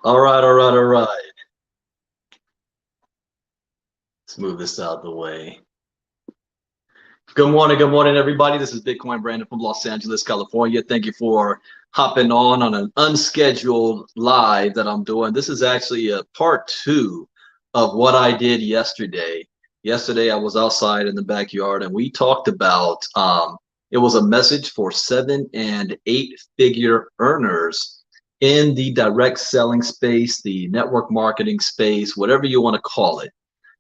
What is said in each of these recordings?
All right, all right, all right. Let's move this out of the way. Good morning, everybody. This is Bitcoin Brandon from Los Angeles, California. Thank you for hopping on an unscheduled live that I'm doing. This is actually a part two of what I did yesterday. Yesterday, I was outside in the backyard and we talked about it was a message for 7 and 8 figure earners in the direct selling space, the network marketing space, whatever you want to call it.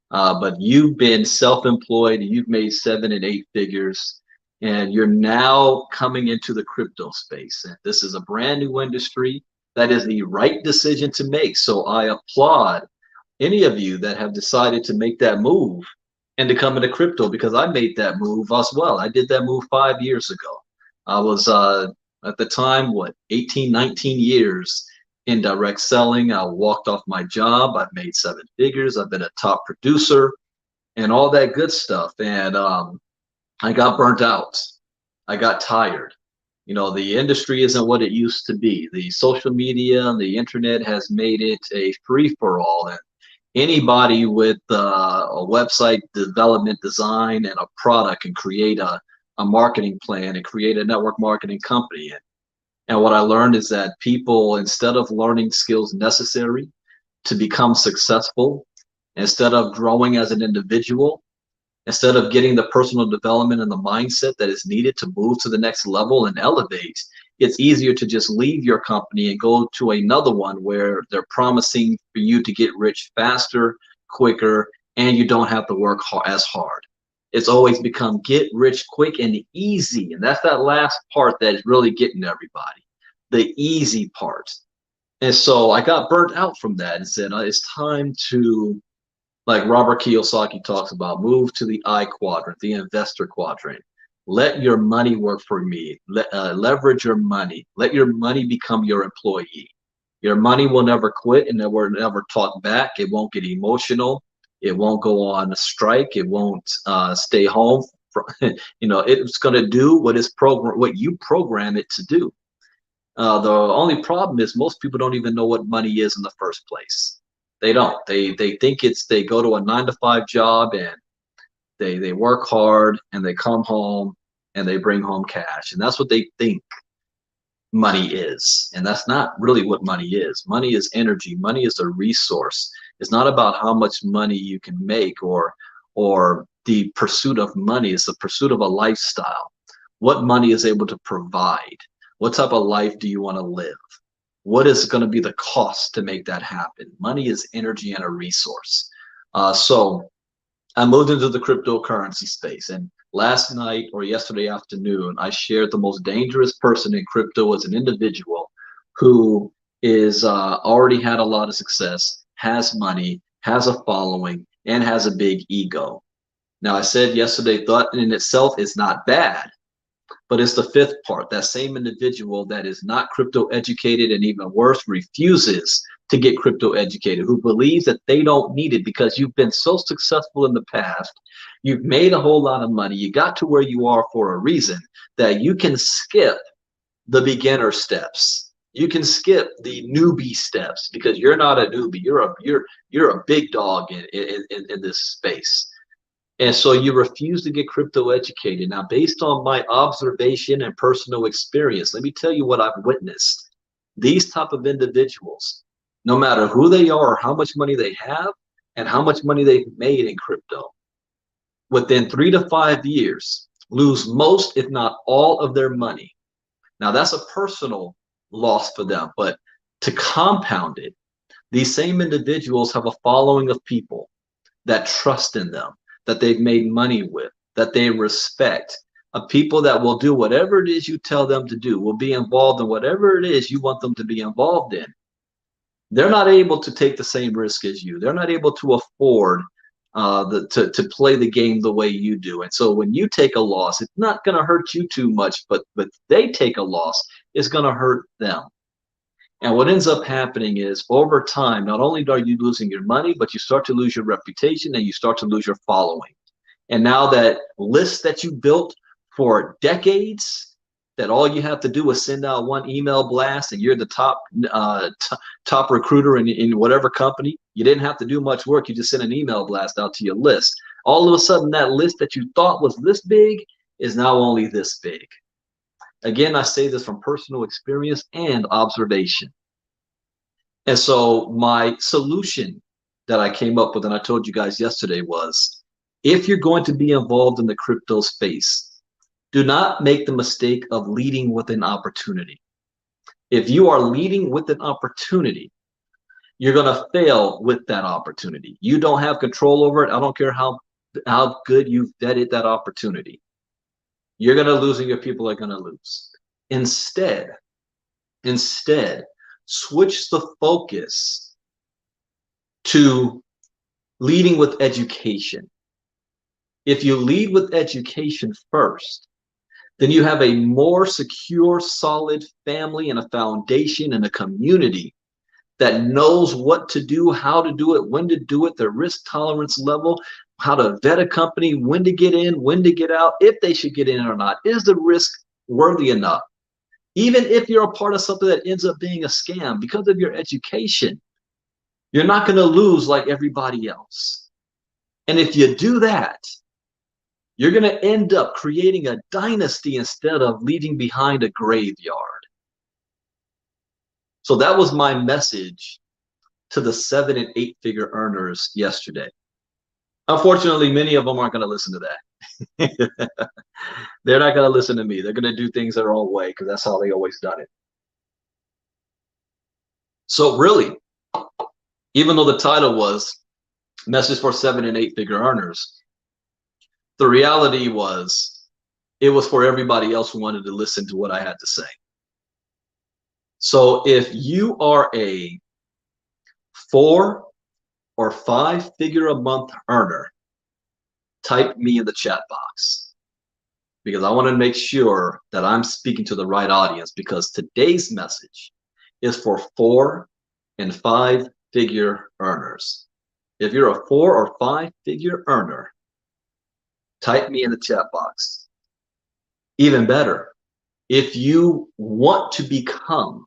But you've been self-employed, you've made 7 and 8 figures, and you're now coming into the crypto space. And this is a brand new industry. That is the right decision to make. So I applaud any of you that have decided to make that move and to come into crypto, because I made that move as well. I did that move 5 years ago. I was at the time, what, 18, 19 years in direct selling. I walked off my job. I've made 7 figures. I've been a top producer and all that good stuff. And I got burnt out. I got tired. You know, the industry isn't what it used to be. The social media and the internet has made it a free for all. And anybody with a website development design and a product can create a marketing plan and create a network marketing company. And what I learned is that people, instead of learning skills necessary to become successful, instead of growing as an individual, instead of getting the personal development and the mindset that is needed to move to the next level and elevate, it's easier to just leave your company and go to another one where they're promising for you to get rich faster, quicker, and you don't have to work as hard. It's always become get rich quick and easy. And that's that last part that is really getting everybody, the easy part. And so I got burnt out from that and said, it's time to, like Robert Kiyosaki talks about, move to the I quadrant, the investor quadrant. Let your money work for me. Leverage your money. Let your money become your employee. Your money will never quit and it will never talk back. It won't get emotional. It won't go on a strike. It won't stay home. You know, it's going to do what you program it to do. The only problem is most people don't even know what money is in the first place. They don't. They think they go to a 9-to-5 job and they work hard and they come home and they bring home cash, and that's what they think money is. And that's not really what money is. Money is energy. Money is a resource. It's not about how much money you can make or the pursuit of money. It's the pursuit of a lifestyle. What money is able to provide. What type of life do you want to live? What is going to be the cost to make that happen? Money is energy and a resource. So I moved into the cryptocurrency space, and last night or yesterday afternoon, I shared the most dangerous person in crypto as an individual who is already had a lot of success, has money, has a following, and has a big ego. Now, I said yesterday, thought in itself is not bad, but it's the fifth part. That same individual that is not crypto educated and even worse, refuses to get crypto educated, who believes that they don't need it because you've been so successful in the past, you've made a whole lot of money, you got to where you are for a reason, that you can skip the beginner steps. You can skip the newbie steps because you're not a newbie. You're a big dog in this space. And so you refuse to get crypto educated. Now, based on my observation and personal experience, let me tell you what I've witnessed. These type of individuals, no matter who they are, how much money they have, and how much money they've made in crypto, within 3 to 5 years, lose most, if not all, of their money. Now, that's a personal loss for them, but to compound it, these same individuals have a following of people that trust in them, that they've made money with, that they respect, of people that will do whatever it is you tell them to do, will be involved in whatever it is you want them to be involved in. They're not able to take the same risk as you. They're not able to afford to play the game the way you do. And so when you take a loss, it's not going to hurt you too much, but they take a loss, it's going to hurt them. And what ends up happening is over time, not only are you losing your money, but you start to lose your reputation and you start to lose your following. And now that list that you built for decades, that all you have to do is send out one email blast and you're the top recruiter in whatever company. You didn't have to do much work. You just sent an email blast out to your list. All of a sudden, that list that you thought was this big is now only this big. Again, I say this from personal experience and observation. And so my solution that I came up with, and I told you guys yesterday, was if you're going to be involved in the crypto space, do not make the mistake of leading with an opportunity. If you are leading with an opportunity, you're going to fail with that opportunity. You don't have control over it. I don't care how good you've vetted that opportunity. You're going to lose and your people are going to lose. Instead, switch the focus to leading with education. If you lead with education first, then you have a more secure, solid family and a foundation and a community that knows what to do, how to do it, when to do it, their risk tolerance level, how to vet a company, when to get in, when to get out, if they should get in or not. Is the risk worthy enough? Even if you're a part of something that ends up being a scam, because of your education, you're not going to lose like everybody else. And if you do that, you're going to end up creating a dynasty instead of leaving behind a graveyard. So that was my message to the 7- and 8-figure earners yesterday. Unfortunately, many of them aren't going to listen to that. They're not going to listen to me. They're going to do things their own way because that's how they always done it. So really, even though the title was Message for 7- and 8-figure earners, the reality was it was for everybody else who wanted to listen to what I had to say. So if you are a 4- or 5-figure a month earner, type me in the chat box, because I want to make sure that I'm speaking to the right audience, because today's message is for 4- and 5-figure earners. If you're a 4- or 5-figure earner, type me in the chat box. Even better, if you want to become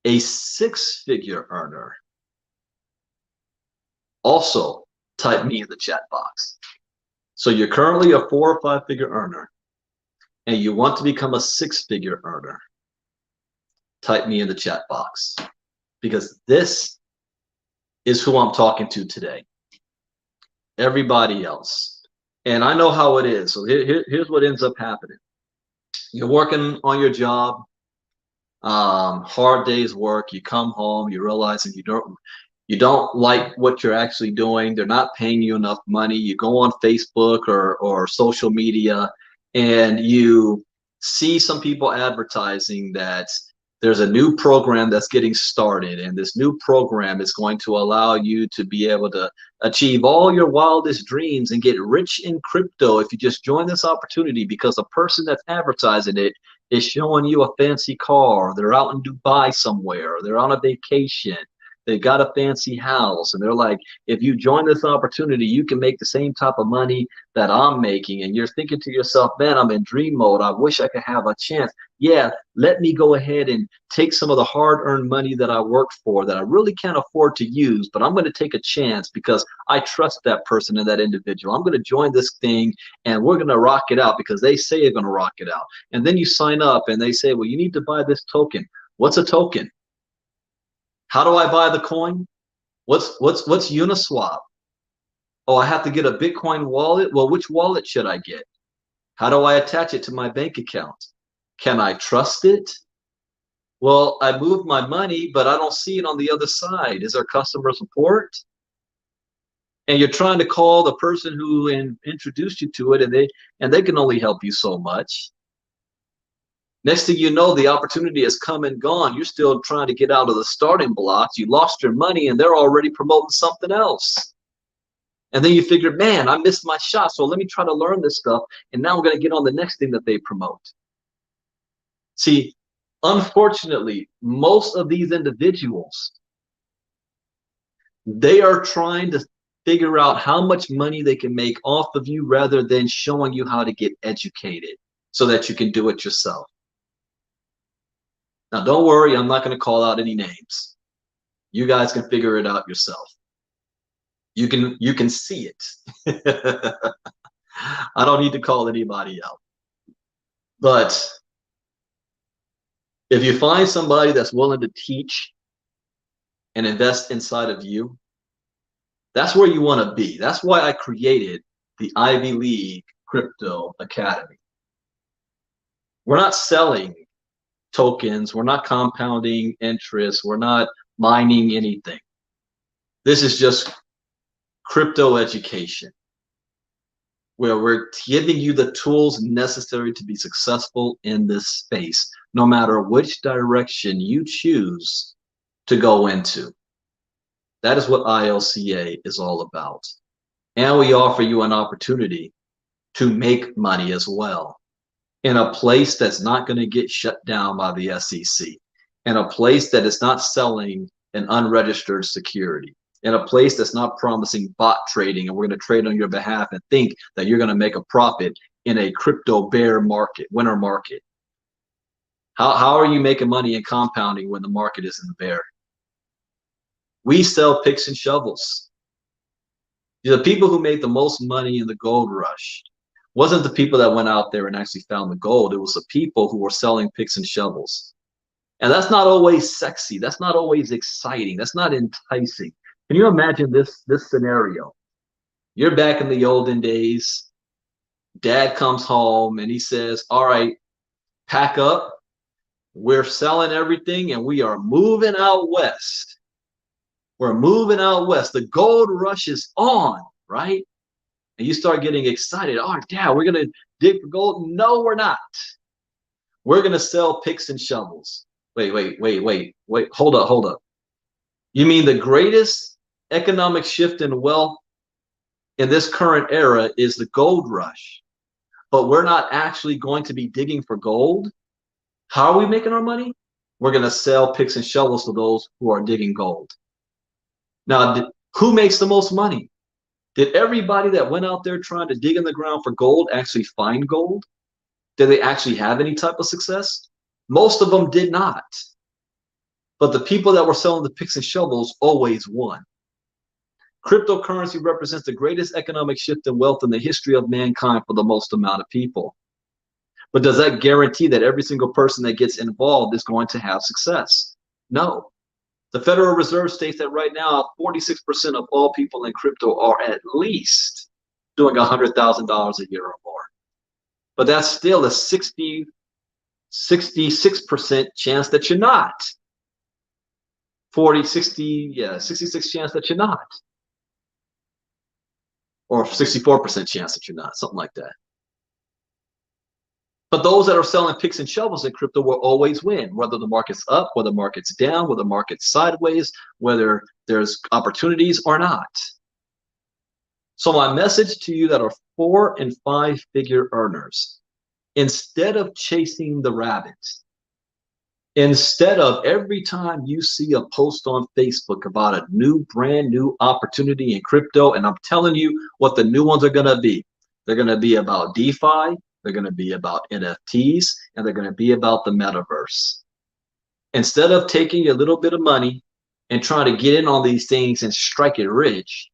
a 6-figure earner, also type me in the chat box. So you're currently a 4- or 5-figure earner and you want to become a 6-figure earner, type me in the chat box, because this is who I'm talking to today. Everybody else. And I know how it is. So here's what ends up happening. You're working on your job, hard day's work. You come home, you realize that you don't like what you're actually doing. They're not paying you enough money. You go on Facebook or social media and you see some people advertising that there's a new program that's getting started, and this new program is going to allow you to be able to achieve all your wildest dreams and get rich in crypto if you just join this opportunity, because the person that's advertising it is showing you a fancy car. They're out in Dubai somewhere, or they're on a vacation. They got a fancy house, and they're like, if you join this opportunity, you can make the same type of money that I'm making. And you're thinking to yourself, man, I'm in dream mode. I wish I could have a chance. Yeah, let me go ahead and take some of the hard-earned money that I worked for that I really can't afford to use, but I'm going to take a chance because I trust that person and that individual. I'm going to join this thing and we're going to rock it out because they say they're going to rock it out. And then you sign up and they say, well, you need to buy this token. What's a token? How do I buy the coin? What's Uniswap? Oh, I have to get a Bitcoin wallet. Well, which wallet should I get? How do I attach it to my bank account? Can I trust it? Well, I moved my money, but I don't see it on the other side. Is there customer support? And you're trying to call the person who introduced you to it, and they can only help you so much. Next thing you know, the opportunity has come and gone. You're still trying to get out of the starting blocks. You lost your money, and they're already promoting something else. And then you figure, man, I missed my shot, so let me try to learn this stuff, and now I'm going to get on the next thing that they promote. See, unfortunately, most of these individuals, they are trying to figure out how much money they can make off of you rather than showing you how to get educated so that you can do it yourself. Now, don't worry, I'm not going to call out any names. You guys can figure it out yourself. You can see it. I don't need to call anybody out. But if you find somebody that's willing to teach and invest inside of you, that's where you want to be. That's why I created the Ivy League Crypto Academy. We're not selling tokens. We're not compounding interest. We're not mining anything. This is just crypto education, where we're giving you the tools necessary to be successful in this space, no matter which direction you choose to go into. That is what ILCA is all about. And we offer you an opportunity to make money as well in a place that's not going to get shut down by the SEC, in a place that is not selling an unregistered security, in a place that's not promising bot trading and we're going to trade on your behalf and think that you're going to make a profit in a crypto bear market, winter market. How are you making money in compounding when the market is in the bear? We sell picks and shovels. The people who made the most money in the gold rush wasn't the people that went out there and actually found the gold. It was the people who were selling picks and shovels. And that's not always sexy. That's not always exciting. That's not enticing. Can you imagine this scenario? You're back in the olden days. Dad comes home and he says, all right, pack up. We're selling everything and we are moving out west. We're moving out west. The gold rush is on, right? And you start getting excited. Oh, Dad, we're going to dig for gold. No, we're not. We're going to sell picks and shovels. Wait. Hold up. You mean the greatest economic shift in wealth in this current era is the gold rush, but we're not actually going to be digging for gold? How are we making our money? We're going to sell picks and shovels to those who are digging gold. Now, who makes the most money? Did everybody that went out there trying to dig in the ground for gold actually find gold? Did they actually have any type of success? Most of them did not. But the people that were selling the picks and shovels always won. Cryptocurrency represents the greatest economic shift in wealth in the history of mankind for the most amount of people. But does that guarantee that every single person that gets involved is going to have success? No. The Federal Reserve states that right now, 46% of all people in crypto are at least doing $100,000 a year or more. But that's still a 66% chance that you're not. 66 chance that you're not. Or 64% chance that you're not, something like that. But those that are selling picks and shovels in crypto will always win, whether the market's up, whether the market's down, whether the market's sideways, whether there's opportunities or not. So my message to you that are 4- and 5-figure earners, instead of chasing the rabbit, instead of every time you see a post on Facebook about a brand new opportunity in crypto, and I'm telling you what the new ones are going to be. They're going to be about DeFi. They're going to be about NFTs, and they're going to be about the metaverse. Instead of taking a little bit of money and trying to get in on these things and strike it rich,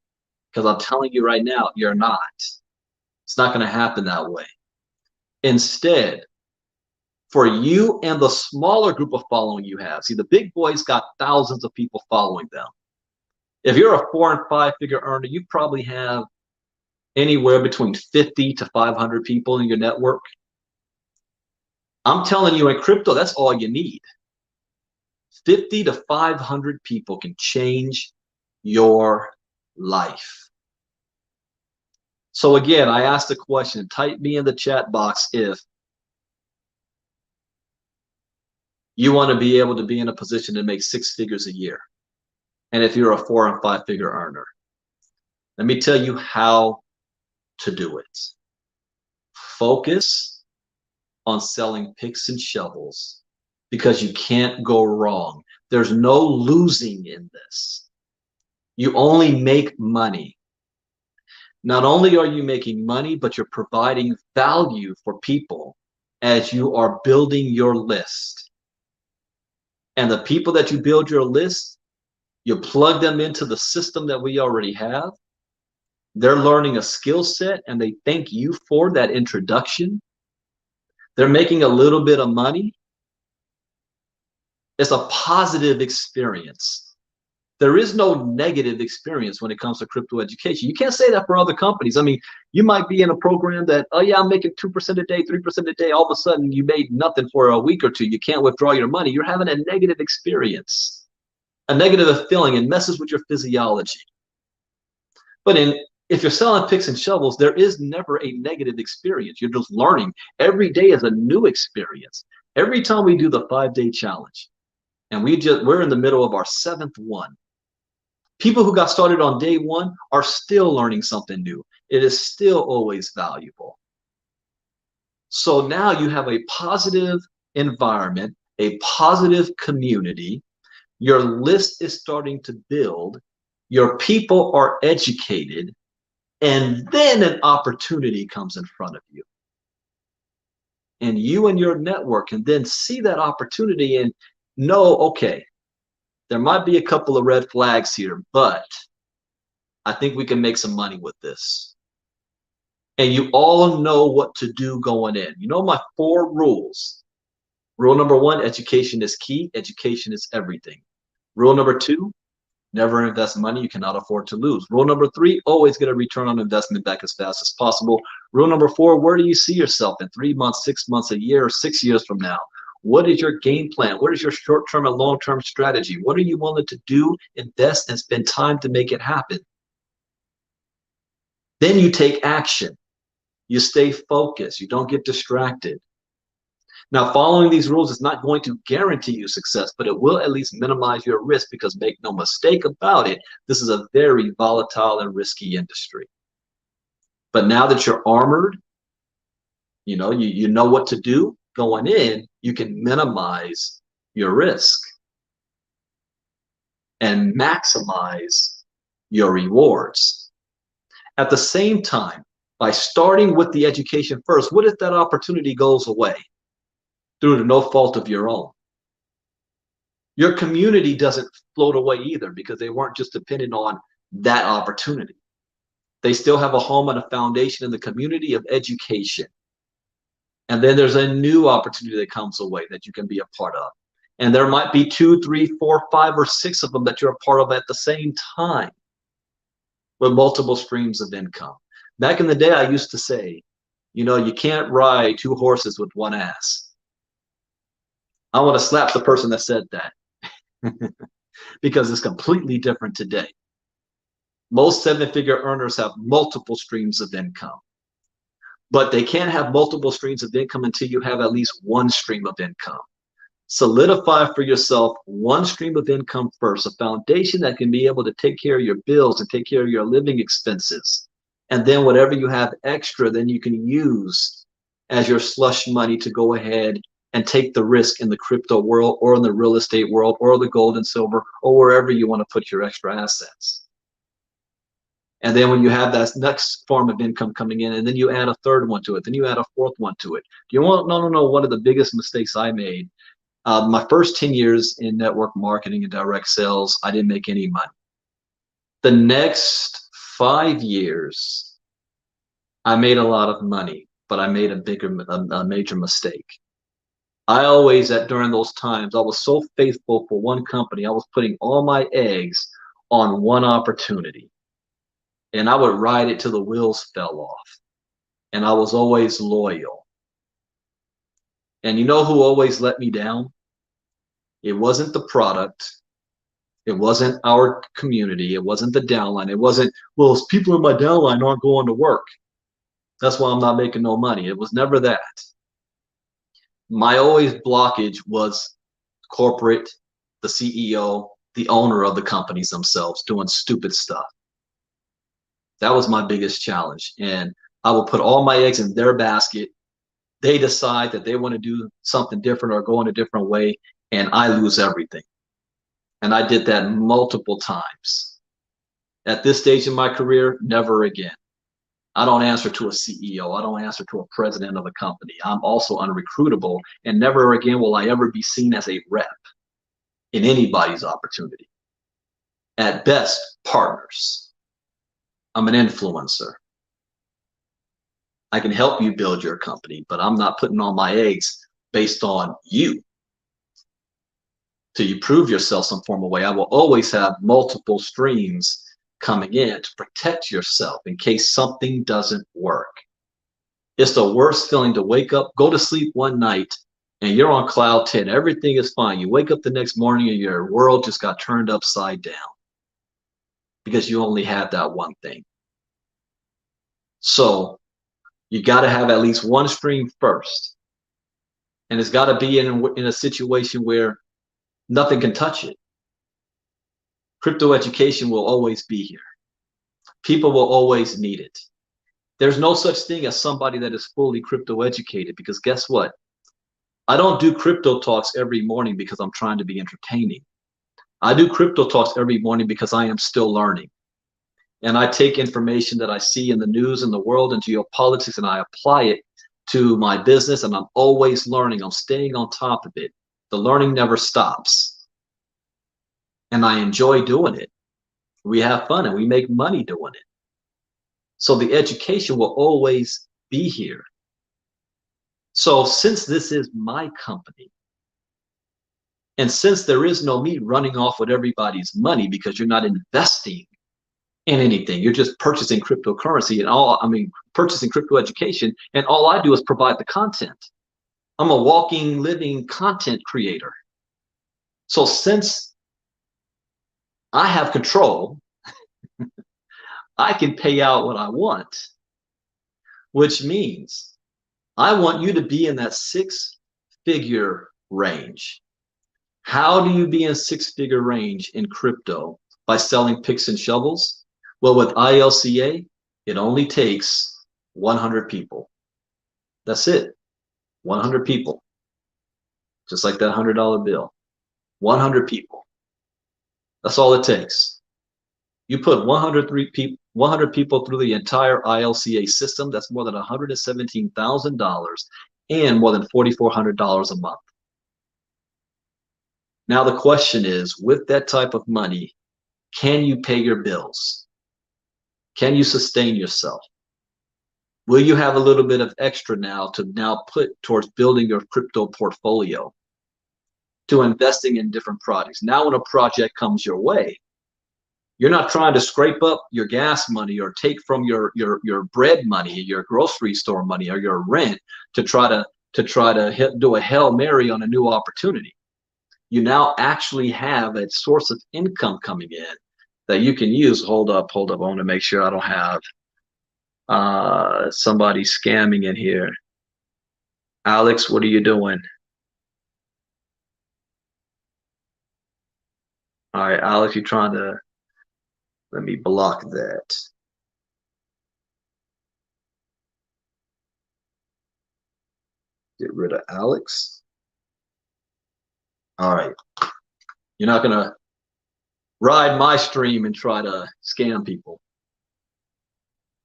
because I'm telling you right now, you're not. It's not going to happen that way. Instead, for you and the smaller group of following you have, see, the big boys got thousands of people following them. If you're a 4- and 5-figure earner, you probably have anywhere between 50 to 500 people in your network. I'm telling you, in crypto, that's all you need. 50 to 500 people can change your life. So again, I asked the question, type me in the chat box if you want to be able to be in a position to make 6 figures a year. And if you're a 4 and 5 figure earner, let me tell you how to do it. Focus on selling picks and shovels because you can't go wrong. There's no losing in this. You only make money. Not only are you making money, but you're providing value for people as you are building your list. And the people that you build your list, you plug them into the system that we already have. They're learning a skill set and they thank you for that introduction. They're making a little bit of money. It's a positive experience. There is no negative experience when it comes to crypto education. You can't say that for other companies. I mean, you might be in a program that, oh yeah, I'm making 2% a day, 3% a day. All of a sudden you made nothing for a week or two. You can't withdraw your money. You're having a negative experience, a negative feeling. It messes with your physiology. But if you're selling picks and shovels, there is never a negative experience. You're just learning. Every day is a new experience. Every time we do the 5-day challenge, and we're in the middle of our 7th one. People who got started on day 1 are still learning something new. It is still always valuable. So now you have a positive environment, a positive community. Your list is starting to build. Your people are educated. And then an opportunity comes in front of you. And you and your network can then see that opportunity and know, okay, there might be a couple of red flags here, but I think we can make some money with this. And you all know what to do going in. You know my 4 rules. Rule number 1, education is key. Education is everything. Rule number 2, never invest money you cannot afford to lose. Rule number 3, always get a return on investment back as fast as possible. Rule number 4, where do you see yourself in 3 months, 6 months, a year, or 6 years from now? What is your game plan? What is your short-term and long-term strategy? What are you willing to do, invest, and spend time to make it happen? Then you take action. You stay focused. You don't get distracted. Now, following these rules is not going to guarantee you success, but it will at least minimize your risk because make no mistake about it, this is a very volatile and risky industry. But now that you're armored, you know what to do going in, you can minimize your risk and maximize your rewards. At the same time, by starting with the education first, what if that opportunity goes away through no fault of your own? Your community doesn't float away either because they weren't just dependent on that opportunity. They still have a home and a foundation in the community of education. And then there's a new opportunity that comes away that you can be a part of. And there might be 2, 3, 4, 5, or 6 of them that you're a part of at the same time with multiple streams of income. Back in the day, I used to say, you can't ride 2 horses with 1 ass. I want to slap the person that said that because it's completely different today. Most 7-figure earners have multiple streams of income, but they can't have multiple streams of income until you have at least 1 stream of income. Solidify for yourself 1 stream of income first, a foundation that can be able to take care of your bills and take care of your living expenses. And then whatever you have extra, then you can use as your slush money to go ahead and take the risk in the crypto world or in the real estate world or the gold and silver or wherever you want to put your extra assets. And then when you have that next form of income coming in, and then you add a 3rd one to it, then you add a 4th one to it. Do you want to know one of the biggest mistakes I made? My first 10 years in network marketing and direct sales, I didn't make any money. The next 5 years, I made a lot of money, but I made a major mistake. I always, during those times, I was so faithful for one company. I was putting all my eggs on one opportunity. and I would ride it till the wheels fell off. And I was always loyal. And you know who always let me down? It wasn't the product. It wasn't our community. It wasn't the downline. It wasn't, well, people in my downline aren't going to work. That's why I'm not making no money. It was never that. My always blockage was corporate, the CEO, the owner of the companies themselves doing stupid stuff. That was my biggest challenge. And I will put all my eggs in their basket. They decide that they want to do something different or go in a different way, and I lose everything. And I did that multiple times. At this stage in my career, never again. I don't answer to a CEO. I don't answer to a president of a company. I'm also unrecruitable, and never again will I ever be seen as a rep in anybody's opportunity. At best, partners. I'm an influencer. I can help you build your company, but I'm not putting all my eggs based on you. Till you prove yourself some form of way, I will always have multiple streams coming in to protect yourself in case something doesn't work. It's the worst feeling to wake up, go to sleep one night, and you're on cloud 10. Everything is fine. You wake up the next morning and your world just got turned upside down because you only had that one thing. So you got to have at least one stream first. And it's got to be in a situation where nothing can touch it. Crypto education will always be here. People will always need it. There's no such thing as somebody that is fully crypto educated, because guess what? I don't do crypto talks every morning because I'm trying to be entertaining. I do crypto talks every morning because I am still learning. And I take information that I see in the news and the world and geopolitics, and I apply it to my business, and I'm always learning. I'm staying on top of it. The learning never stops. And I enjoy doing it. We have fun and we make money doing it. So the education will always be here. So since this is my company, and since there is no me running off with everybody's money because you're not investing in anything, you're just purchasing cryptocurrency and purchasing crypto education, and all I do is provide the content. I'm a walking, living content creator. So since I have control, I can pay out what I want, which means I want you to be in that six-figure range. How do you be in six-figure range in crypto? By selling picks and shovels? Well, with ILCA, it only takes 100 people. That's it. 100 people. Just like that $100 bill. 100 people. That's all it takes. You put 100 people through the entire ILCA system. That's more than $117,000 and more than $4,400 a month. Now the question is, with that type of money, can you pay your bills? Can you sustain yourself? Will you have a little bit of extra now to put towards building your crypto portfolio, to investing in different projects? Now when a project comes your way, you're not trying to scrape up your gas money or take from your bread money, your grocery store money, or your rent to try to do a Hail Mary on a new opportunity. You now actually have a source of income coming in that you can use. Hold up. I want to make sure I don't have somebody scamming in here. Alex, what are you doing? All right, Alex, you're trying to, let me block that. Get rid of Alex. All right. You're not going to ride my stream and try to scam people.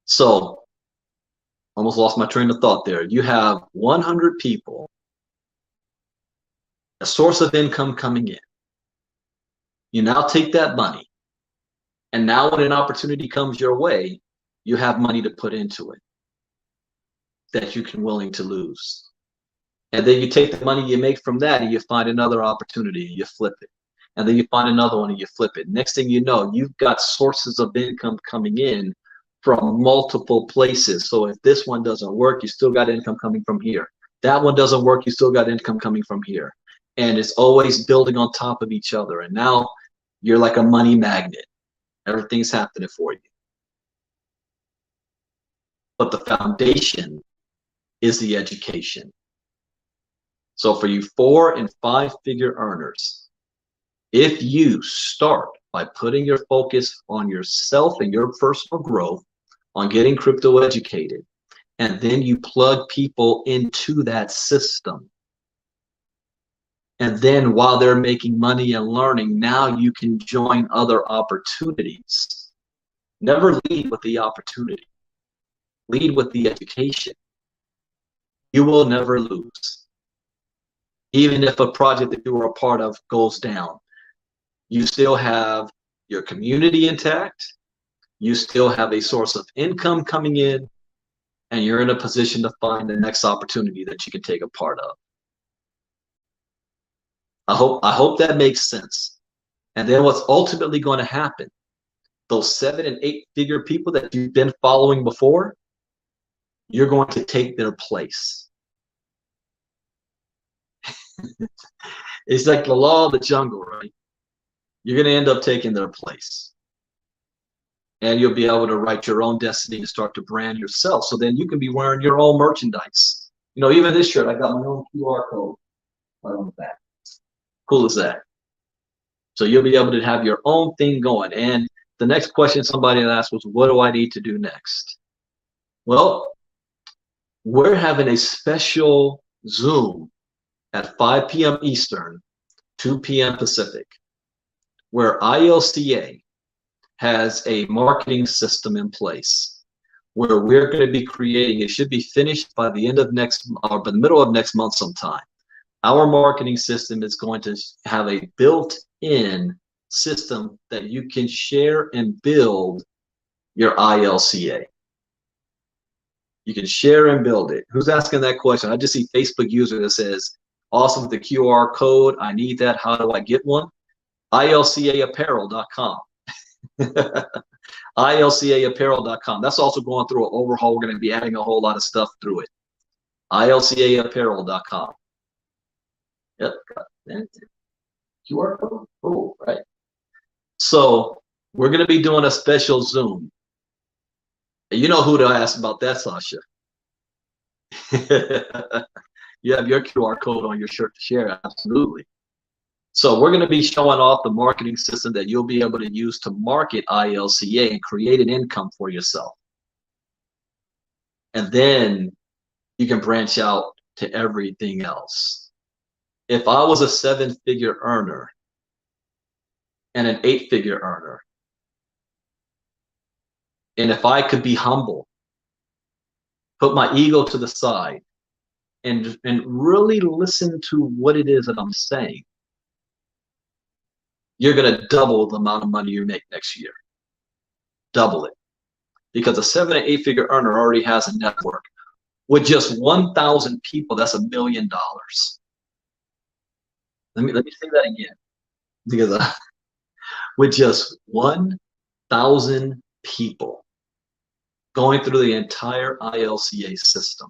So, almost lost my train of thought there. You have 100 people, a source of income coming in. You now take that money, and now when an opportunity comes your way, you have money to put into it that you can willing to lose. And then you take the money you make from that and you find another opportunity and you flip it. And then you find another one and you flip it. Next thing you know, you've got sources of income coming in from multiple places. So if this one doesn't work, you still got income coming from here. That one doesn't work, you still got income coming from here. And it's always building on top of each other. And now you're like a money magnet. Everything's happening for you. But the foundation is the education. So for you 4- and 5-figure earners, if you start by putting your focus on yourself and your personal growth, on getting crypto educated, and then you plug people into that system, and then while they're making money and learning, now you can join other opportunities. Never lead with the opportunity. Lead with the education. You will never lose. Even if a project that you were a part of goes down, you still have your community intact, you still have a source of income coming in, and you're in a position to find the next opportunity that you can take a part of. I hope that makes sense. And then what's ultimately going to happen, those 7- and 8-figure people that you've been following before, you're going to take their place. It's like the law of the jungle, right? You're going to end up taking their place. And you'll be able to write your own destiny and start to brand yourself. So then you can be wearing your own merchandise. You know, even this shirt, I got my own QR code right on the back. Cool as that. So you'll be able to have your own thing going. And the next question somebody asked was, what do I need to do next? Well, we're having a special Zoom at 5 p.m. Eastern, 2 p.m. Pacific, where ILCA has a marketing system in place where we're going to be creating, it should be finished by the end of next, or by the middle of next month sometime. Our marketing system is going to have a built-in system that you can share and build your ILCA. You can share and build it. Who's asking that question? I just see Facebook user that says, awesome with the QR code. I need that. How do I get one? ILCAapparel.com. ILCAapparel.com. That's also going through an overhaul. We're going to be adding a whole lot of stuff through it. ILCAapparel.com. Yep, got that. QR code. Oh, right. So we're going to be doing a special Zoom. And you know who to ask about that, Sasha. You have your QR code on your shirt to share. Absolutely. So we're going to be showing off the marketing system that you'll be able to use to market ILCA and create an income for yourself. And then you can branch out to everything else. If I was a 7-figure earner and an 8-figure earner, and if I could be humble, put my ego to the side, and really listen to what it is that I'm saying, you're going to double the amount of money you make next year. Double it. Because a 7- and 8-figure earner already has a network. With just 1,000 people, that's $1 million. Let me say that again. Because with just 1,000 people going through the entire ILCA system,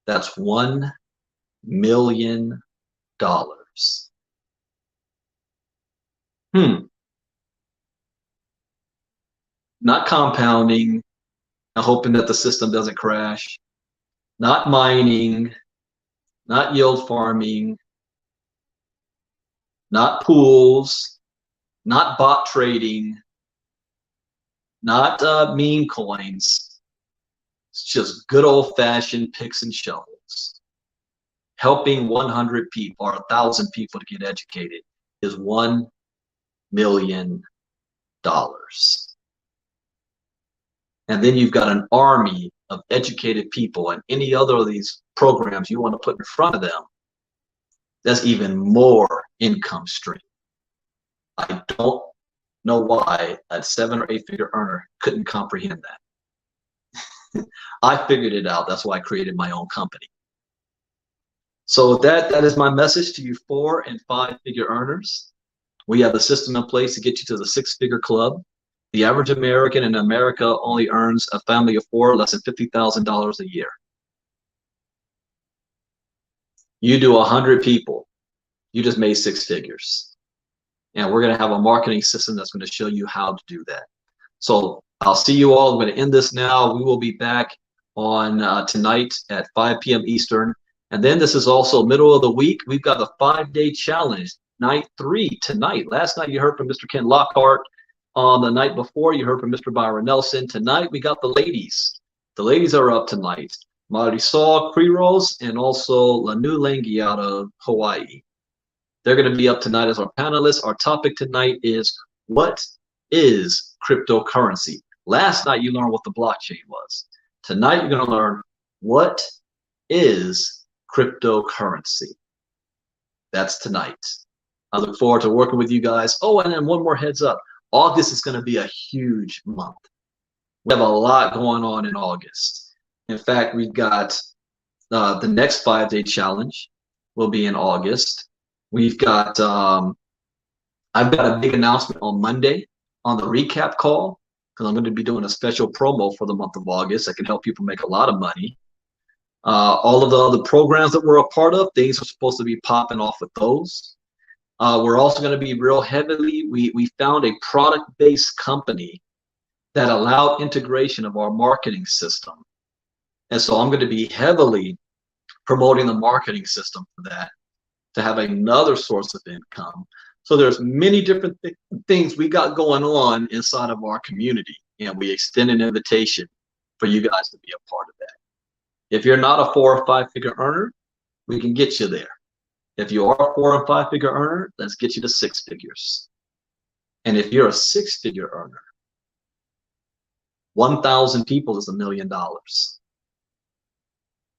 that's $1 million. Not compounding and hoping that the system doesn't crash, not mining, not yield farming, not pools, not bot trading, not meme coins. It's just good old-fashioned picks and shovels. Helping 100 people or 1,000 people to get educated is $1 million. And then you've got an army of educated people, and any other of these programs you want to put in front of them, that's even more income stream. I don't know why a 7- or 8-figure earner couldn't comprehend that. I figured it out. That's why I created my own company. So that is my message to you 4- and 5-figure earners. We have a system in place to get you to the 6-figure club. The average American in America only earns, a family of four, less than $50,000 a year. You do 100 people, you just made six figures. And we're going to have a marketing system that's going to show you how to do that. So I'll see you all. I'm going to end this now. We will be back on tonight at 5 p.m. Eastern. And then this is also middle of the week. We've got the 5-day challenge, night 3 tonight. Last night you heard from Mr. Ken Lockhart. On the night before, you heard from Mr. Byron Nelson. Tonight, we got the ladies. The ladies are up tonight. Marisol Quiros and also Lanu Lengi out of Hawaii. They're going to be up tonight as our panelists. Our topic tonight is, what is cryptocurrency? Last night, you learned what the blockchain was. Tonight, you're going to learn, what is cryptocurrency? That's tonight. I look forward to working with you guys. Oh, and then one more heads up. August is going to be a huge month. We have a lot going on in August. In fact, we've got the next 5-day challenge will be in August. We've got, I've got a big announcement on Monday on the recap call, because I'm going to be doing a special promo for the month of August that can help people make a lot of money. All of the other programs that we're a part of, things are supposed to be popping off with those. We're also going to be real heavily, we found a product-based company that allowed integration of our marketing system. And so I'm going to be heavily promoting the marketing system for that, to have another source of income. So there's many different things we got going on inside of our community, and we extend an invitation for you guys to be a part of that. If you're not a 4 or 5 figure earner, we can get you there. If you are a 4 and 5 figure earner, let's get you to 6 figures. And if you're a 6 figure earner, 1,000 people is $1 million.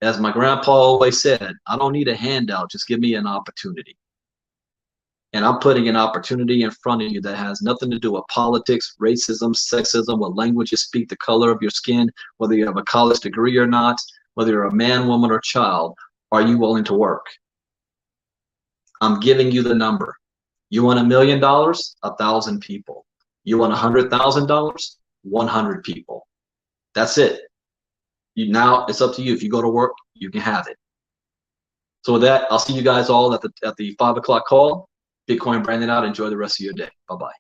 As my grandpa always said, I don't need a handout, just give me an opportunity. And I'm putting an opportunity in front of you that has nothing to do with politics, racism, sexism, what language you speak, the color of your skin, whether you have a college degree or not, whether you're a man, woman, or child. Are you willing to work? I'm giving you the number. You want $1 million? 1,000 people. You want $100,000? 100 people. That's it. Now it's up to you. If you go to work, you can have it. So with that, I'll see you guys all at the 5 o'clock call. Bitcoin Branding out. Enjoy the rest of your day. Bye-bye.